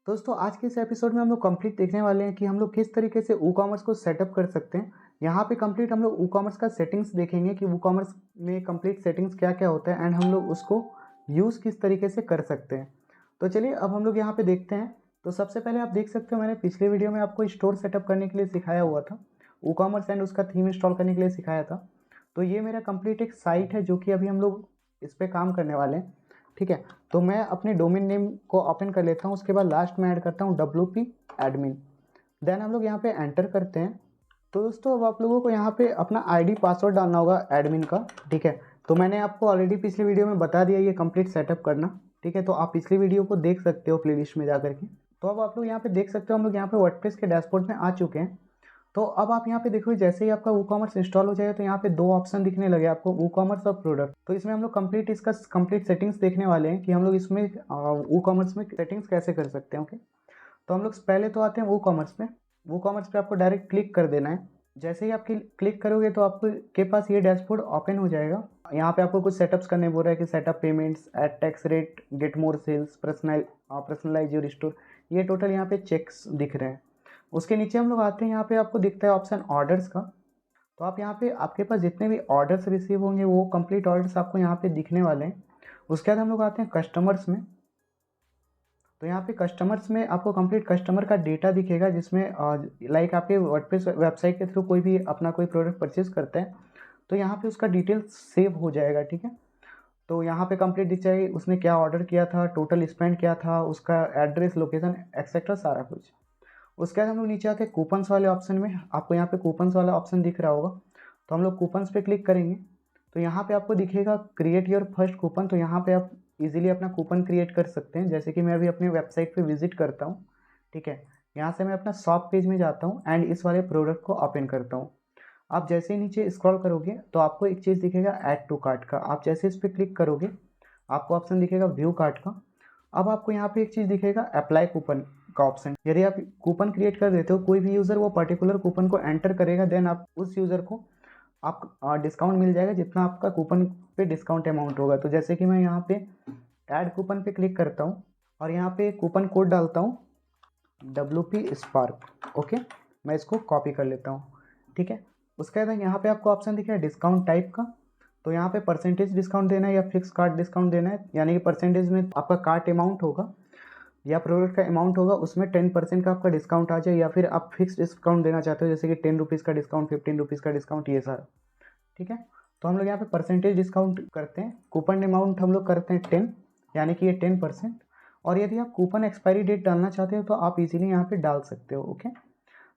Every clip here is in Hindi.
दोस्तों आज के इस एपिसोड में हम लोग कंप्लीट देखने वाले हैं कि हम लोग किस तरीके से ई कॉमर्स को सेटअप कर सकते हैं। यहाँ पे कंप्लीट हम लोग ई कॉमर्स का सेटिंग्स देखेंगे कि ई कॉमर्स में कंप्लीट सेटिंग्स क्या क्या होता है एंड हम लोग उसको यूज़ किस तरीके से कर सकते हैं। तो चलिए अब हम लोग यहाँ पे देखते हैं। तो सबसे पहले आप देख सकते हो मैंने पिछले वीडियो में आपको स्टोर सेटअप करने के लिए सिखाया हुआ था, ई कॉमर्स एंड उसका थीम इंस्टॉल करने के लिए सिखाया था। तो ये मेरा कंप्लीट एक साइट है जो कि अभी हम लोग इस पर काम करने वाले हैं। ठीक है, तो मैं अपने डोमेन नेम को ओपन कर लेता हूँ, उसके बाद लास्ट में ऐड करता हूँ WP एडमिन। देन हम लोग यहाँ पे एंटर करते हैं। तो दोस्तों अब आप लोगों को यहाँ पे अपना आईडी पासवर्ड डालना होगा एडमिन का। ठीक है, तो मैंने आपको ऑलरेडी पिछली वीडियो में बता दिया ये कंप्लीट सेटअप करना। ठीक है, तो आप पिछली वीडियो को देख सकते हो प्लेलिस्ट में जा करके। तो अब आप लोग यहाँ पे देख सकते हो हम लोग यहाँ पे वर्डप्रेस के डैशबोर्ड में आ चुके हैं। तो अब आप यहाँ पे देखो जैसे ही आपका ई कॉमर्स इंस्टॉल हो जाएगा तो यहाँ पे दो ऑप्शन दिखने लगे आपको, ई कॉमर्स और प्रोडक्ट। तो इसमें हम लोग कंप्लीट इसका कंप्लीट सेटिंग्स देखने वाले हैं कि हम लोग इसमें ई कॉमर्स में सेटिंग्स कैसे कर सकते हैं। ओके, तो हम लोग पहले तो आते हैं ई कॉमर्स में। ई कॉमर्स पे आपको डायरेक्ट क्लिक कर देना है। जैसे ही आप क्लिक करोगे तो आपको के पास ये डैशबोर्ड ओपन हो जाएगा। यहाँ पे आपको कुछ सेटअप्स करने बोल रहा है कि setup payments, add tax rate, get more sales, personalize your store. ये टोटल यहाँ पे चेक्स दिख रहे हैं। उसके नीचे हम लोग आते हैं, यहाँ पे आपको दिखता है ऑप्शन ऑर्डर्स का। तो आप यहाँ पे आपके पास जितने भी ऑर्डर्स रिसीव होंगे वो कंप्लीट ऑर्डर्स आपको यहाँ पे दिखने वाले हैं। उसके बाद हम लोग आते हैं कस्टमर्स में। तो यहाँ पे कस्टमर्स में आपको कंप्लीट कस्टमर का डेटा दिखेगा, जिसमें लाइक आपके वर्डप्रेस वेबसाइट के थ्रू कोई भी अपना कोई प्रोडक्ट परचेज करता है तो यहाँ पे उसका डिटेल्स सेव हो जाएगा। ठीक है, तो यहाँ पे कंप्लीट दिख जाएगी उसने क्या ऑर्डर किया था, टोटल स्पेंड क्या था, उसका एड्रेस, लोकेशन एक्सेट्रा सारा कुछ। उसके बाद हम लोग नीचे आते हैं कूपन्स वाले ऑप्शन में। आपको यहाँ पे कूपन्स वाला ऑप्शन दिख रहा होगा, तो हम लोग कूपन्स पे क्लिक करेंगे तो यहाँ पे आपको दिखेगा क्रिएट योर फर्स्ट कूपन। तो यहाँ पे आप इजीली अपना कूपन क्रिएट कर सकते हैं। जैसे कि मैं अभी अपने वेबसाइट पे विजिट करता हूँ। ठीक है, यहाँ से मैं अपना शॉप पेज में जाता हूँ एंड इस वाले प्रोडक्ट को ओपन करता हूँ। आप जैसे ही नीचे स्क्रॉल करोगे तो आपको एक चीज़ दिखेगा ऐड टू कार्ट का। आप जैसे इस पर क्लिक करोगे आपको ऑप्शन दिखेगा व्यू कार्ट का। अब आपको यहाँ पे एक चीज़ दिखेगा अप्लाई कूपन का ऑप्शन। यदि आप कूपन क्रिएट कर देते हो, कोई भी यूज़र वो पर्टिकुलर कूपन को एंटर करेगा, देन आप उस यूज़र को आप डिस्काउंट मिल जाएगा जितना आपका कूपन पे डिस्काउंट अमाउंट होगा। तो जैसे कि मैं यहाँ पे ऐड कूपन पे क्लिक करता हूँ और यहाँ पे कूपन कोड डालता हूँ WP स्पार्क। ओके, मैं इसको कॉपी कर लेता हूँ। ठीक है, उसके बाद यहाँ पे आपको ऑप्शन दिख रहा है डिस्काउंट टाइप का। तो यहाँ पे परसेंटेज डिस्काउंट देना है या फिक्स कार्ट डिस्काउंट देना है, यानी कि परसेंटेज में आपका कार्ट अमाउंट होगा या प्रोडक्ट का अमाउंट होगा उसमें 10% का आपका डिस्काउंट आ जाए, या फिर आप फिक्स डिस्काउंट देना चाहते हो जैसे कि 10 रुपीज़ का डिस्काउंट, 15 रुपीज़ का डिस्काउंट, ये सारा। ठीक है, तो हम लोग यहाँ पे परसेंटेज डिस्काउंट करते हैं। कूपन अमाउंट हम लोग करते हैं 10, यानी कि ये 10%। और यदि आप कूपन एक्सपायरी डेट डालना चाहते हो तो आप इजीली यहाँ पे डाल सकते हो। ओके,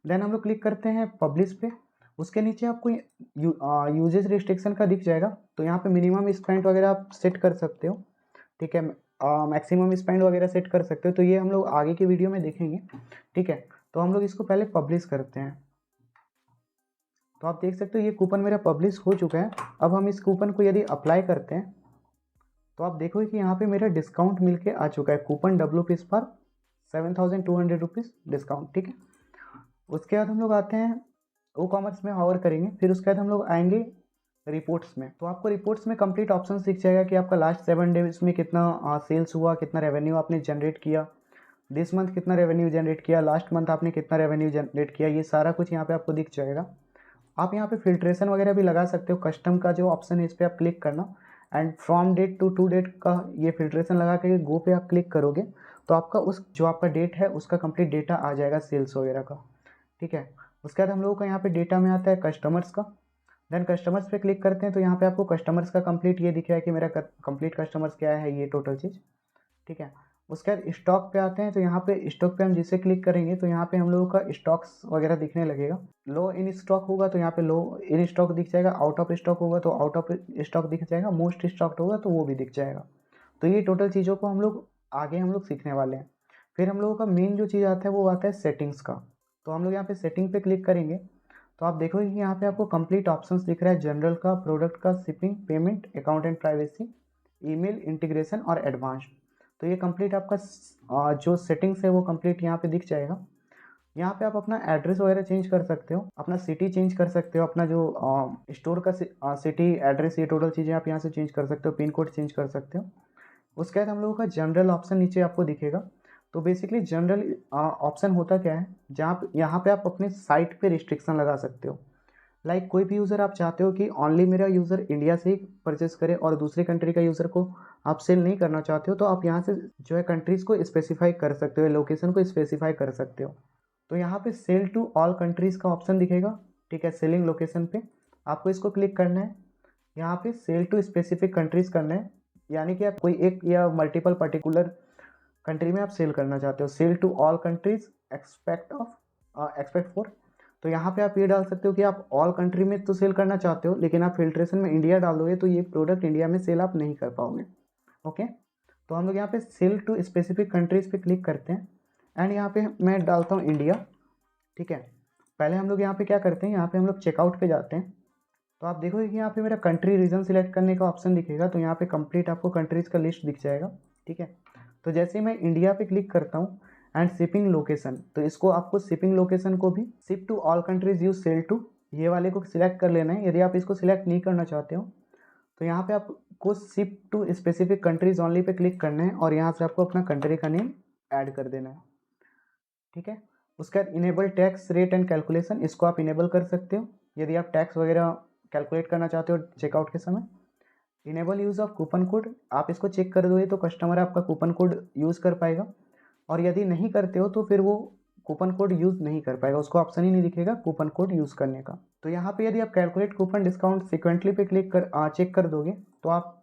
देन हम लोग क्लिक करते हैं पब्लिश पे। उसके नीचे आपको यूजेज रिस्ट्रिक्शन का दिख जाएगा। तो यहाँ पे मिनिमम स्पेंड वगैरह आप सेट कर सकते हो। ठीक है, मैक्सिमम स्पेंड वगैरह सेट कर सकते हो। तो ये हम लोग आगे की वीडियो में देखेंगे। ठीक है, तो हम लोग इसको पहले पब्लिश करते हैं। तो आप देख सकते हो ये कूपन मेरा पब्लिश हो चुका है। अब हम इस कूपन को यदि अप्लाई करते हैं तो आप देखोगे कि यहाँ पे मेरा डिस्काउंट मिलके आ चुका है। कूपन WP पर 7200 रुपीज़ डिस्काउंट। ठीक है, उसके बाद हम लोग आते हैं ई कॉमर्स में हॉवर करेंगे। फिर उसके बाद हम लोग आएंगे रिपोर्ट्स में। तो आपको रिपोर्ट्स में कंप्लीट ऑप्शन दिख जाएगा कि आपका लास्ट 7 डेज में कितना सेल्स हुआ, कितना रेवेन्यू आपने जनरेट किया, दिस मंथ कितना रेवेन्यू जनरेट किया, लास्ट मंथ आपने कितना रेवेन्यू जनरेट किया, ये सारा कुछ यहाँ पे आपको दिख जाएगा। आप यहाँ पे फिल्ट्रेशन वगैरह भी लगा सकते हो। कस्टम का जो ऑप्शन है इस पर आप क्लिक करना and from date to date का ये फिल्ट्रेशन लगा के गो पे आप क्लिक करोगे तो आपका उस जो आपका डेट है उसका कंप्लीट डेटा आ जाएगा सेल्स वगैरह का। ठीक है, उसके बाद हम लोगों का यहाँ पे डेटा में आता है कस्टमर्स का। देन कस्टमर्स पे क्लिक करते हैं तो यहाँ पे आपको कस्टमर्स का कंप्लीट ये दिख रहा है कि मेरा कंप्लीट कस्टमर्स क्या है, ये टोटल चीज़। ठीक है, उसके बाद स्टॉक पे आते हैं। तो यहाँ पे स्टॉक पे हम जिसे क्लिक करेंगे तो यहाँ पे हम लोगों का स्टॉक्स वगैरह दिखने लगेगा। लो इन स्टॉक होगा तो यहाँ पे लो इन स्टॉक दिख जाएगा, आउट ऑफ स्टॉक होगा तो आउट ऑफ स्टॉक दिख जाएगा, मोस्ट स्टॉक होगा तो वो भी दिख जाएगा। तो ये टोटल चीज़ों को हम लोग आगे हम लोग सीखने वाले हैं। फिर हम लोगों का मेन जो चीज़ आता है वो आता है सेटिंग्स का। तो हम लोग यहाँ पे सेटिंग पे क्लिक करेंगे तो आप देखोगे कि यहाँ पे आपको कंप्लीट ऑप्शंस दिख रहा है, जनरल का, प्रोडक्ट का, shipping, payment, account and privacy, email, integration और एडवांस। तो ये कंप्लीट आपका जो सेटिंग्स है वो कंप्लीट यहाँ पे दिख जाएगा। यहाँ पे आप अपना एड्रेस वगैरह चेंज कर सकते हो, अपना सिटी चेंज कर सकते हो, अपना जो स्टोर का सिटी एड्रेस, ये टोटल चीज़ें आप यहाँ से चेंज कर सकते हो, पिन कोड चेंज कर सकते हो। उसके बाद हम लोगों का जनरल ऑप्शन नीचे आपको दिखेगा। तो बेसिकली जनरल ऑप्शन होता क्या है, जहाँ यहाँ पे आप अपने साइट पे रिस्ट्रिक्शन लगा सकते हो। लाइक कोई भी यूज़र आप चाहते हो कि ओनली मेरा यूज़र इंडिया से ही परचेस करे और दूसरे कंट्री का यूज़र को आप सेल नहीं करना चाहते हो, तो आप यहाँ से जो है कंट्रीज़ को स्पेसिफाई कर सकते हो, लोकेशन को स्पेसिफाई कर सकते हो। तो यहाँ पे सेल टू ऑल कंट्रीज़ का ऑप्शन दिखेगा, ठीक है, सेलिंग लोकेशन पे आपको इसको क्लिक करना है। यहाँ पे सेल टू स्पेसिफिक कंट्रीज़ करना है, यानी कि आप कोई एक या मल्टीपल पर्टिकुलर कंट्री में आप सेल करना चाहते हो। Sell to all countries expect for, तो यहाँ पे आप ये डाल सकते हो कि आप ऑल कंट्री में तो सेल करना चाहते हो, लेकिन आप फिल्ट्रेशन में इंडिया डाल दोगे तो ये प्रोडक्ट इंडिया में सेल आप नहीं कर पाओगे। ओके, तो हम लोग यहाँ पे सेल टू स्पेसिफिक कंट्रीज पे क्लिक करते हैं एंड यहाँ पे मैं डालता हूँ इंडिया, ठीक है। पहले हम लोग यहाँ पे क्या करते हैं, यहाँ पे हम लोग चेकआउट पे जाते हैं, तो आप देखोगे कि यहाँ पे मेरा कंट्री रीजन सिलेक्ट करने का ऑप्शन दिखेगा, तो यहाँ पे कंप्लीट आपको कंट्रीज़ का लिस्ट दिख जाएगा, ठीक है। तो जैसे ही मैं इंडिया पे क्लिक करता हूँ एंड शिपिंग लोकेशन, तो इसको आपको शिपिंग लोकेशन को भी ship to all countries use sell to ये वाले को सिलेक्ट कर लेना है। यदि आप इसको सिलेक्ट नहीं करना चाहते हो तो यहाँ पे आपको ship to specific countries only पे क्लिक करना है और यहाँ से आपको अपना कंट्री का नेम ऐड कर देना है, ठीक है। उसके बाद enable tax rate and calculation, इसको आप इनेबल कर सकते हो यदि आप टैक्स वगैरह कैलकुलेट करना चाहते हो चेकआउट के समय। Enable use of coupon code, आप इसको चेक कर दोगे तो कस्टमर आपका कूपन कोड यूज़ कर पाएगा, और यदि नहीं करते हो तो फिर वो कूपन कोड यूज़ नहीं कर पाएगा, उसको ऑप्शन ही नहीं दिखेगा कूपन कोड यूज़ करने का। तो यहाँ पे यदि आप कैलकुलेट कूपन डिस्काउंट सिक्वेंटली पे क्लिक कर चेक कर दोगे तो आप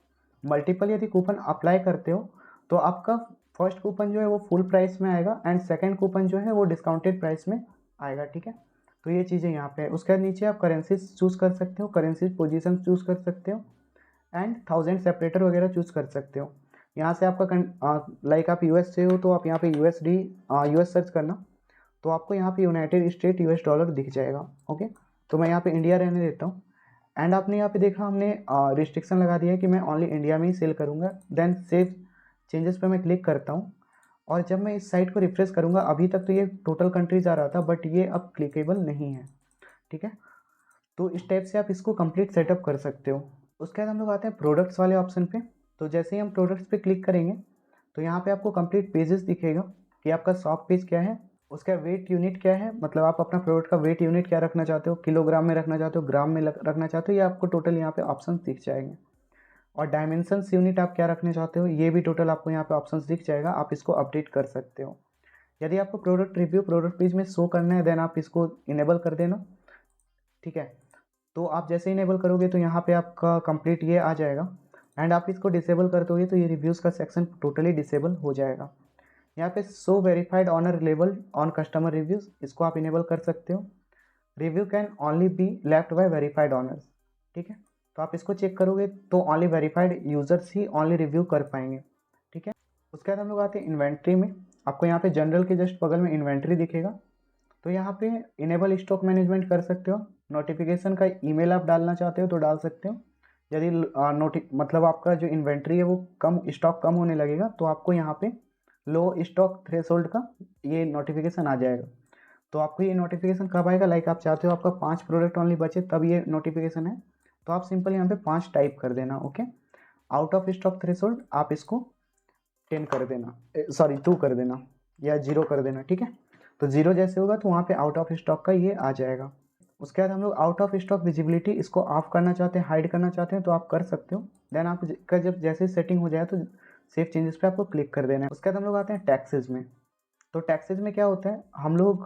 मल्टीपल यदि कूपन अप्लाई करते हो तो आपका फर्स्ट कूपन जो है वो फुल प्राइस में आएगा एंड सेकेंड कूपन जो है वो डिस्काउंटेड प्राइस में आएगा, ठीक है। तो ये चीज़ें यहाँ पे है। उसके बाद नीचे आप करेंसीज चूज़ कर सकते हो, करेंसीज पोजीशन चूज़ कर सकते हो एंड 1000 सेपरेटर वगैरह चूज़ कर सकते हो। यहाँ से आपका लाइक आप यूएस से हो तो आप यहाँ पे यूएसडी यूएस सर्च करना, तो आपको यहाँ पे यूनाइटेड स्टेट यूएस डॉलर दिख जाएगा। ओके, तो मैं यहाँ पे इंडिया रहने देता हूँ एंड आपने यहाँ पे देखा हमने रिस्ट्रिक्शन लगा दिया है कि मैं ओनली इंडिया में ही सेल करूँगा। देन सेव चेंजेस पे मैं क्लिक करता हूँ और जब मैं इस साइट को रिफ्रेश करूँगा, अभी तक तो ये टोटल कंट्रीज आ रहा था बट ये अब क्लिकेबल नहीं है, ठीक है। तो इस टाइप से आप इसको कंप्लीट सेटअप कर सकते हो। उसके बाद हम लोग आते हैं प्रोडक्ट्स वाले ऑप्शन पे। तो जैसे ही हम प्रोडक्ट्स पे क्लिक करेंगे तो यहाँ पे आपको कंप्लीट पेजेस दिखेगा कि आपका शॉप पेज क्या है, उसका वेट यूनिट क्या है, मतलब आप अपना प्रोडक्ट का वेट यूनिट क्या रखना चाहते हो, किलोग्राम में रखना चाहते हो, ग्राम में रखना चाहते हो, ये आपको टोटल यहाँ पे ऑप्शन दिख जाएंगे। और डायमेंशंस यूनिट आप क्या रखना चाहते हो ये भी टोटल आपको यहाँ पे ऑप्शंस दिख जाएगा, आप इसको अपडेट कर सकते हो। यदि आपको प्रोडक्ट रिव्यू प्रोडक्ट पेज में शो करना है देन आप इसको इनेबल कर देना, ठीक है। तो आप जैसे इनेबल करोगे तो यहाँ पे आपका कंप्लीट ये आ जाएगा एंड आप इसको डिसेबल कर दोगे तो ये रिव्यूज़ का सेक्शन टोटली डिसेबल हो जाएगा। यहाँ पे show verified owner label on customer reviews, इसको आप इनेबल कर सकते हो। Review can only be left by verified owners, ठीक है। तो आप इसको चेक करोगे तो ओनली वेरीफाइड यूजर्स ही ओनली रिव्यू कर पाएंगे, ठीक है। उसके बाद हम लोग आते हैं इन्वेंट्री में। आपको यहाँ पे जनरल के जस्ट बगल में इन्वेंट्री दिखेगा, तो यहाँ पे इनेबल स्टॉक मैनेजमेंट कर सकते हो। नोटिफिकेशन का ईमेल आप डालना चाहते हो तो डाल सकते हो। यदि मतलब आपका जो इन्वेंट्री है वो स्टॉक कम होने लगेगा तो आपको यहाँ पे लो स्टॉक थ्रेशोल्ड का ये नोटिफिकेशन आ जाएगा। तो आपको ये नोटिफिकेशन कब आएगा, लाइक आप चाहते हो आपका 5 प्रोडक्ट ओनली बचे तब ये नोटिफिकेशन है, तो आप सिंपल यहाँ पे 5 टाइप कर देना। Okay, out of stock threshold आप इसको 10 कर देना, 2 कर देना या 0 कर देना, ठीक है। तो 0 जैसे होगा तो वहाँ पे आउट ऑफ स्टॉक का ये आ जाएगा। उसके बाद हम लोग आउट ऑफ स्टॉक विजिबिलिटी इसको ऑफ करना चाहते हैं, हाइड करना चाहते हैं तो आप कर सकते हो। देन आपका जब जैसे सेटिंग हो जाए तो सेव चेंजेस पे आपको क्लिक कर देना है। उसके बाद हम लोग आते हैं टैक्सेस में। तो टैक्सेस में क्या होता है, हम लोग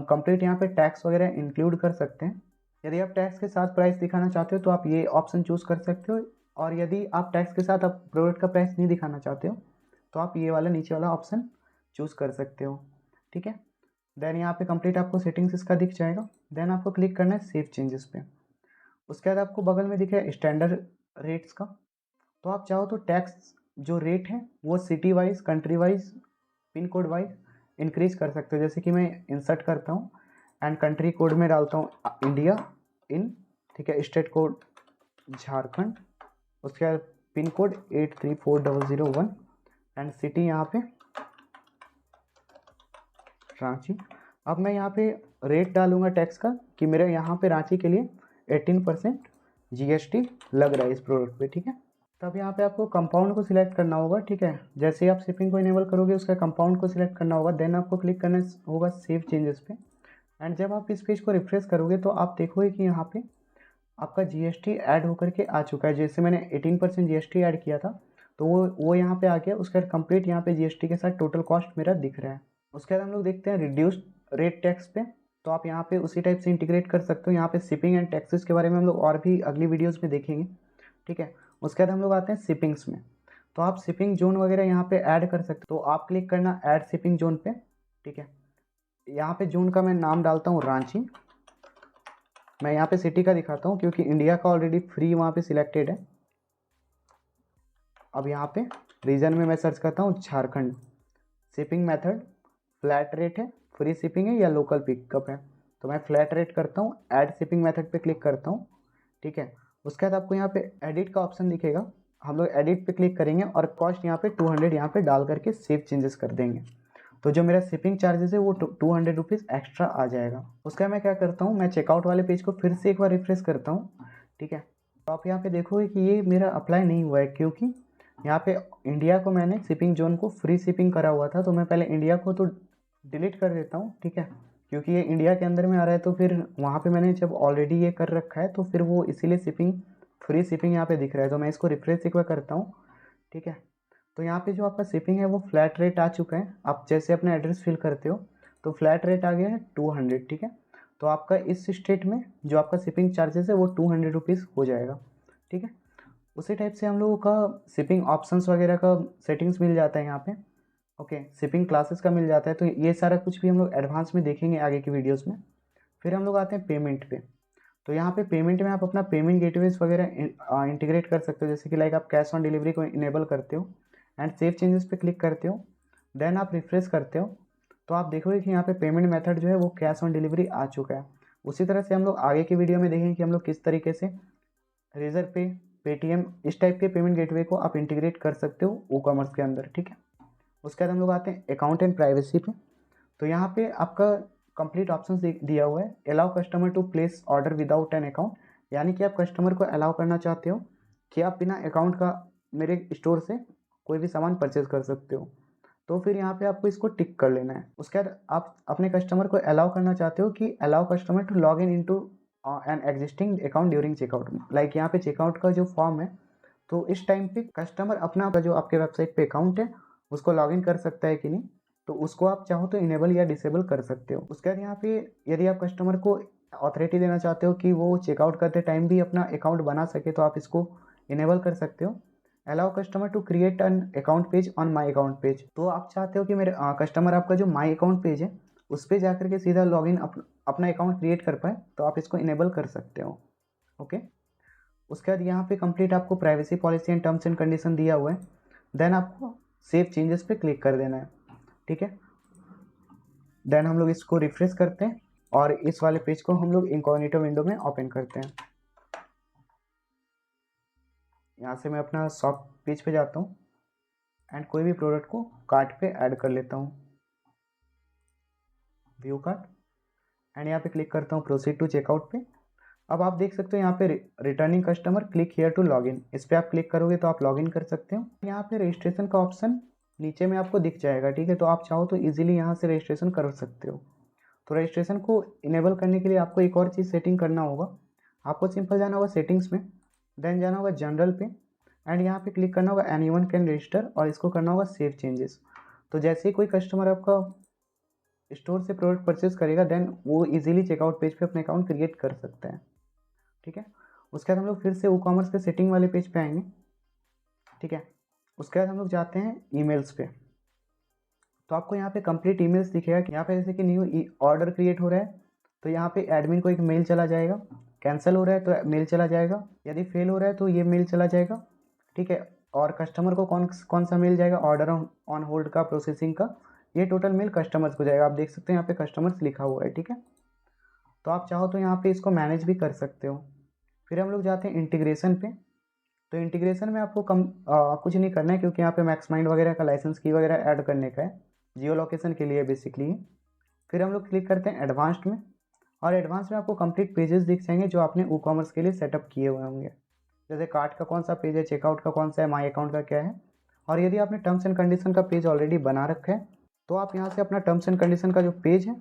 कंप्लीट यहाँ पे टैक्स वगैरह इंक्लूड कर सकते हैं। यदि आप टैक्स के साथ प्राइस दिखाना चाहते हो तो आप ये ऑप्शन चूज़ कर सकते हो, और यदि आप टैक्स के साथ आप प्रोडक्ट का प्राइस नहीं दिखाना चाहते हो तो आप ये वाला नीचे वाला ऑप्शन चूज़ कर सकते हो, ठीक है। देन यहाँ पे कंप्लीट आपको सेटिंग्स इसका दिख जाएगा। देन आपको क्लिक करना है सेव चेंजेस पे। उसके बाद आपको बगल में दिखेगा स्टैंडर्ड रेट्स का, तो आप चाहो तो टैक्स जो रेट है वो city wise, country wise, pin code wise increase कर सकते हो। जैसे कि मैं इंसर्ट करता हूँ एंड कंट्री कोड में डालता हूँ इंडिया इन, ठीक है, स्टेट कोड झारखंड, उसके बाद पिन कोड 834001 एंड सिटी यहाँ पे रांची। अब मैं यहाँ पे रेट डालूंगा टैक्स का कि मेरे यहाँ पे रांची के लिए 18% जीएसटी लग रहा है इस प्रोडक्ट पे, ठीक है। तब यहाँ पे आपको कंपाउंड को सिलेक्ट करना होगा, ठीक है। जैसे ही आप शिपिंग को इनेबल करोगे उसका कंपाउंड को सिलेक्ट करना होगा, देन आपको क्लिक करना होगा सेव चेंजेस पे। एंड जब आप इस पेज को रिफ्रेश करोगे तो आप देखोगे कि यहाँ पे आपका जीएसटी ऐड होकर के आ चुका है। जैसे मैंने 18% जीएसटी ऐड किया था तो वो यहाँ पे आ गया। उसके बाद कंप्लीट यहाँ पे जीएसटी के साथ टोटल कॉस्ट मेरा दिख रहा है। उसके बाद हम लोग देखते हैं रिड्यूस्ड रेट टैक्स पे। तो आप यहाँ पे उसी टाइप से इंटीग्रेट कर सकते हो। यहाँ पे शिपिंग एंड टैक्सेस के बारे में हम लोग और भी अगली वीडियोज़ में देखेंगे, ठीक है। उसके बाद हम लोग आते हैं शिपिंग्स में। तो आप शिपिंग जोन वगैरह यहाँ पे ऐड कर सकते हो। तो आप क्लिक करना ऐड शिपिंग जोन पे, ठीक है। यहाँ पे जोन का मैं नाम डालता हूँ रांची। मैं यहाँ पे सिटी का दिखाता हूँ क्योंकि इंडिया का ऑलरेडी फ्री वहाँ पे सिलेक्टेड है। अब यहाँ पे रीजन में मैं सर्च करता हूँ Jharkhand. Shipping method flat rate है, फ्री शिपिंग है या लोकल पिकअप है। तो मैं फ्लैट रेट करता हूँ, ऐड शिपिंग मेथड पे क्लिक करता हूँ, ठीक है। उसके बाद आपको यहाँ पे एडिट का ऑप्शन दिखेगा। हम लोग एडिट पे क्लिक करेंगे और कॉस्ट यहाँ पे 200 यहाँ पे डाल करके सेव चेंजेस कर देंगे। तो जो मेरा शिपिंग चार्जेस है वो 200 रुपीज़ एक्स्ट्रा आ जाएगा। उसका मैं क्या करता हूँ, मैं चेकआउट वाले पेज को फिर से एक बार रिफ्रेश करता हूँ, ठीक है। तो आप यहाँ पे देखोगे कि ये मेरा अप्लाई नहीं हुआ है क्योंकि यहाँ पे इंडिया को मैंने शिपिंग जोन को फ्री शिपिंग करा हुआ था। तो मैं पहले इंडिया को तो डिलीट कर देता हूँ, ठीक है, क्योंकि ये इंडिया के अंदर में आ रहा है। तो फिर वहाँ पे मैंने जब ऑलरेडी ये कर रखा है तो फिर वो इसीलिए शिपिंग फ्री शिपिंग यहाँ पे दिख रहा है। तो मैं इसको रिफ्रेश एक बार करता हूँ, ठीक है। तो यहाँ पे जो आपका शिपिंग है वो फ्लैट रेट आ चुका है। आप जैसे अपना एड्रेस फिल करते हो तो फ्लैट रेट आ गया है 200, ठीक है। तो आपका इस स्टेट में जो आपका शिपिंग चार्जेस है वो 200 रुपीज़ हो जाएगा, ठीक है। उसी टाइप से हम लोगों का शिपिंग ऑप्शंस वगैरह का सेटिंग्स मिल जाता है यहाँ पे, ओके। शिपिंग क्लासेस का मिल जाता है। तो ये सारा कुछ भी हम लोग एडवांस में देखेंगे आगे की वीडियोज़ में। फिर हम लोग आते हैं पेमेंट पे। तो यहाँ पे पेमेंट में आप अपना पेमेंट गेटवेज वगैरह इंटीग्रेट कर सकते हो। जैसे कि लाइक आप कैश ऑन डिलीवरी को इनेबल करते हो एंड सेव चेंजेस पे क्लिक करते हो, देन आप रिफ्रेश करते हो तो आप देखोगे कि यहाँ पे पेमेंट मेथड जो है वो कैश ऑन डिलीवरी आ चुका है। उसी तरह से हम लोग आगे की वीडियो में देखेंगे कि हम लोग किस तरीके से रेजर पे, पेटीएम, इस टाइप के पेमेंट गेटवे को आप इंटीग्रेट कर सकते हो ई कॉमर्स के अंदर, ठीक है। उसके बाद हम लोग आते हैं अकाउंट एंड प्राइवेसी पे। तो यहाँ पे आपका कंप्लीट ऑप्शन दिया हुआ है, allow customer to place order without an account. यानी कि आप कस्टमर को अलाउ करना चाहते हो कि आप बिना अकाउंट का मेरे स्टोर से कोई भी सामान परचेज कर सकते हो। तो फिर यहाँ पे आपको इसको टिक कर लेना है। उसके बाद आप अपने कस्टमर को अलाउ करना चाहते हो कि allow customer to log in into an existing account during checkout. Like यहाँ पे चेकआउट का जो फॉर्म है तो इस टाइम पे कस्टमर अपना जो आपके वेबसाइट पे अकाउंट है उसको लॉग इन कर सकता है कि नहीं, तो उसको आप चाहो तो इनेबल या डिसेबल कर सकते हो। उसके बाद यहाँ पे यदि आप कस्टमर को अथॉरिटी देना चाहते हो कि वो चेकआउट करते टाइम भी अपना अकाउंट बना सके तो आप इसको इनेबल कर सकते हो। Allow customer to create an account page on my account page. तो आप चाहते हो कि मेरे कस्टमर आपका जो माई अकाउंट पेज है उस पर जाकर के सीधा लॉगिन अपना अकाउंट क्रिएट कर पाए तो आप इसको इनेबल कर सकते हो, ओके। उसके बाद यहाँ पे कंप्लीट आपको privacy policy and terms and condition दिया हुआ है। देन आपको सेव चेंजेस पे क्लिक कर देना है, ठीक है। देन हम लोग इसको रिफ्रेश करते हैं और इस वाले पेज को हम लोग इनकॉग्निटो विंडो में ओपन करते हैं। यहाँ से मैं अपना शॉप पेज पे जाता हूँ एंड कोई भी प्रोडक्ट को कार्ट पे ऐड कर लेता हूँ, व्यू कार्ट। एंड यहाँ पे क्लिक करता हूँ प्रोसीड टू चेकआउट पे। अब आप देख सकते हो यहाँ पे returning customer click here to login, इस पर आप क्लिक करोगे तो आप लॉगिन कर सकते हो। यहाँ पे रजिस्ट्रेशन का ऑप्शन नीचे में आपको दिख जाएगा, ठीक है। तो आप चाहो तो इजीली यहाँ से रजिस्ट्रेशन कर सकते हो। तो रजिस्ट्रेशन को इनेबल करने के लिए आपको एक और चीज़ सेटिंग करना होगा। आपको सिंपल जाना होगा सेटिंग्स में, देन जाना होगा जनरल पे एंड यहाँ पे क्लिक करना होगा एनीवन कैन रजिस्टर और इसको करना होगा सेव चेंजेस। तो जैसे ही कोई कस्टमर आपका स्टोर से प्रोडक्ट परचेज करेगा देन वो इजीली चेकआउट पेज पे अपने अकाउंट क्रिएट कर सकता है, ठीक है। उसके बाद हम लोग फिर से ई कॉमर्स के सेटिंग वाले पेज पे आएंगे, ठीक है। उसके बाद हम लोग जाते हैं ईमेल्स पे। तो आपको यहाँ पे कंप्लीट ईमेल्स दिखेगा कि यहाँ पे जैसे कि न्यू ऑर्डर क्रिएट हो रहा है तो यहाँ पे एडमिन को एक मेल चला जाएगा, कैंसिल हो रहा है तो मेल चला जाएगा, यदि फेल हो रहा है तो ये मेल चला जाएगा, ठीक है। और कस्टमर को कौन सा मेल जाएगा, ऑर्डर ऑन होल्ड का, प्रोसेसिंग का, ये टोटल मेल कस्टमर्स को जाएगा। आप देख सकते हैं यहाँ पे कस्टमर्स लिखा हुआ है, ठीक है। तो आप चाहो तो यहाँ पे इसको मैनेज भी कर सकते हो। फिर हम लोग जाते हैं इंटीग्रेशन पे। तो इंटीग्रेशन में आपको कुछ नहीं करना है क्योंकि यहाँ पे मैक्स माइंड वगैरह का लाइसेंस की वगैरह ऐड करने का है, जियो लोकेशन के लिए बेसिकली। फिर हम लोग क्लिक करते हैं एडवांस्ड में और एडवांस में आपको कंप्लीट पेजेस दिख जाएंगे जो आपने ई कॉमर्स के लिए सेटअप किए हुए होंगे। जैसे कार्ट का कौन सा पेज है, चेकआउट का कौन सा है, माई अकाउंट का क्या है। और यदि आपने टर्म्स एंड कंडीशन का पेज ऑलरेडी बना रखा है तो आप यहाँ से अपना टर्म्स एंड कंडीशन का जो पेज है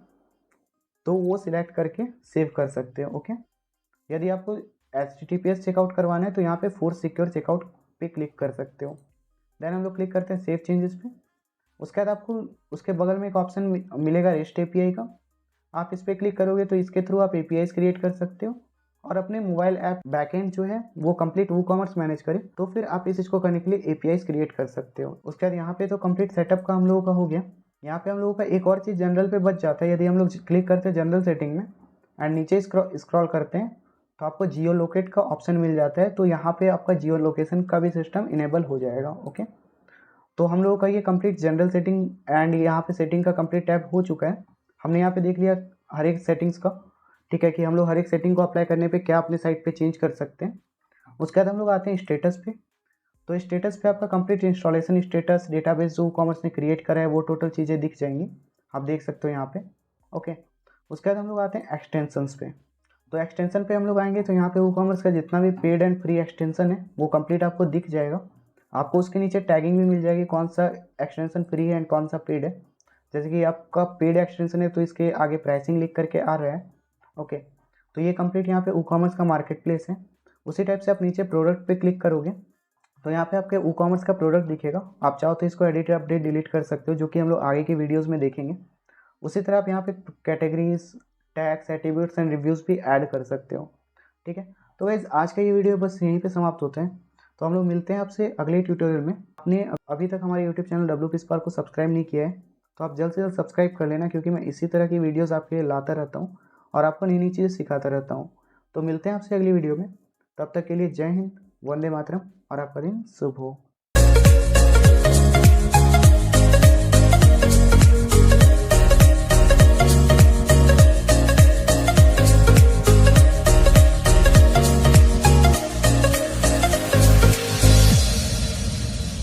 तो वो सिलेक्ट करके सेव कर सकते हो। ओके, यदि आपको HTTPS चेकआउट करवाना है तो यहाँ पे फोर्स सिक्योर चेकआउट पे क्लिक कर सकते हो। देन हम लोग क्लिक करते हैं सेव चेंजेस पे। उसके बाद आपको उसके बगल में एक ऑप्शन मिलेगा रेस्ट API का, आप इस पर क्लिक करोगे तो इसके थ्रू आप APIs क्रिएट कर सकते हो और अपने मोबाइल ऐप बैकएंड जो है वो कंप्लीट WooCommerce मैनेज करे, तो फिर आप इस चीज़ को करने के लिए APIs क्रिएट कर सकते हो। उसके बाद यहाँ पे तो कंप्लीट सेटअप का हम लोगों का हो गया। यहाँ पे हम लोगों का एक और चीज़ जनरल पे बच जाता है। यदि हम लोग क्लिक करते हैं जनरल सेटिंग में एंड नीचे स्क्रॉल करते हैं तो आपको जियो लोकेट का ऑप्शन मिल जाता है, तो यहाँ पे आपका जियो लोकेशन का भी सिस्टम इनेबल हो जाएगा। ओके, तो हम लोगों का ये कंप्लीट जनरल सेटिंग एंड यहाँ पे सेटिंग का कंप्लीट टैब हो चुका है। हमने यहाँ पे देख लिया हर एक सेटिंग्स का, ठीक है, कि हम लोग हर एक सेटिंग को अप्लाई करने पे क्या अपने साइट पे चेंज कर सकते हैं। उसके बाद हम लोग आते हैं स्टेटस पे। तो स्टेटस पे आपका कंप्लीट इंस्टॉलेशन स्टेटस, डेटाबेस जो WooCommerce ने क्रिएट करा है वो टोटल चीज़ें दिख जाएंगी, आप देख सकते हो यहाँ पे। ओके, उसके बाद हम लोग आते हैं एक्सटेंशंस पे। तो एक्सटेंशन पे हम लोग आएंगे तो यहाँ पे WooCommerce का जितना भी पेड एंड फ्री एक्सटेंशन है वो कंप्लीट आपको दिख जाएगा। आपको उसके नीचे टैगिंग भी मिल जाएगी कौन सा एक्सटेंशन फ्री है एंड कौन सा पेड है। जैसे कि आपका पेड एक्सटेंशन है तो इसके आगे प्राइसिंग लिख करके आ रहा है। ओके, तो ये कंप्लीट यहाँ पे WooCommerce का मार्केट प्लेस है। उसी टाइप से आप नीचे प्रोडक्ट पे क्लिक करोगे तो यहाँ पे आपके WooCommerce का प्रोडक्ट दिखेगा। आप चाहो तो इसको एडिट अपडेट डिलीट कर सकते हो, जो कि हम लोग आगे की वीडियोज़ में देखेंगे। उसी तरह आप यहाँ पे categories, tags, attributes and reviews भी ऐड कर सकते हो। ठीक है, तो गाइस आज का ये वीडियो बस यहीं पे समाप्त होते हैं। तो हम लोग मिलते हैं आपसे अगले ट्यूटोरियल में। आपने अभी तक हमारे यूट्यूब चैनल WP Spark को सब्सक्राइब नहीं किया है तो आप जल्द से जल्द सब्सक्राइब कर लेना, क्योंकि मैं इसी तरह की वीडियोज़ आपके लिए लाता रहता हूँ और आपको नई नई चीज़ें सिखाता रहता हूँ। तो मिलते हैं आपसे अगली वीडियो में, तब तक के लिए जय हिंद, वंदे मातरम और आपका दिन शुभ हो।